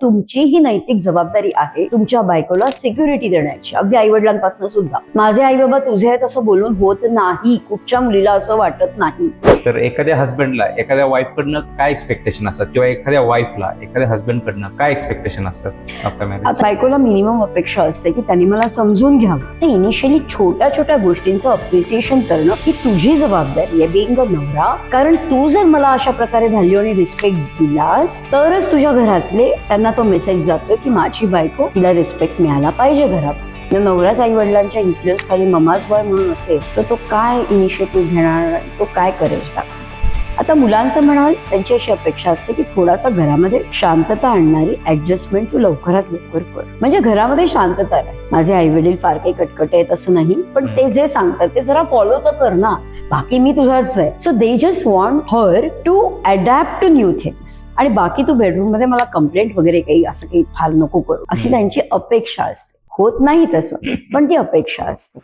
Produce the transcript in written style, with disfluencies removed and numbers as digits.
तुमची ही नैतिक जबाबदारी आहे तुमच्या बायकोला सिक्युरिटी देण्याची, अगदी आई वडिलांपासून सुद्धा. माझे आई बाबा तुझे आहेत असं बोलून होत नाही, कुठच्या मुलीला असं वाटत नाही. तर एखाद्या हस्बंडला एखाद्या वाईफकडनं काय एक्सपेक्टेशन असतात किंवा एखाद्या वाईफला एखाद्या हस्बंडकडनं काय एक्सपेक्टेशन असतात आपल्या मॅरेज? आता बायकोला मिनिमम अपेक्षा असते की त्यांनी मला समजून घ्यावं. ते इनिशियली छोट्या छोट्या गोष्टींचं अप्रिसिएशन करणं ही तुझी जबाबदारी आहे बिंग अ नवरा. कारण तू जर मला अशा प्रकारे व्हॅल्यू आणि रिस्पेक्ट दिलास तरच तुझ्या घरातले त्यांना तो मेसेज जातोय की माझी बायको, तिला रिस्पेक्ट मिळाला पाहिजे घरात. नवऱ्याच आई वडिलांच्या इन्फ्लुएन्स खाली ममाज बॉय म्हणून असेल तर तो काय इनिशिएटिव्ह घेणार, तो काय करेल. आता मुलांचं म्हणाल, त्यांची अशी अपेक्षा असते की थोडासा घरामध्ये शांतता आणणारी ऍडजस्टमेंट तू लवकरात लवकर कर. म्हणजे घरामध्ये शांतता आहे. माझे आई वडील फार काही कटकट आहेत असं नाही, पण ते जे सांगतात ते जरा फॉलो तर कर ना, बाकी मी तुझाच आहे. So they just want her to adapt to new things. आणि बाकी तू बेडरूम मध्ये मला कंप्लेंट वगैरे काही असं काही फार नको करू, अशी त्यांची अपेक्षा असते. होत नाही तसं, पण ती अपेक्षा असते.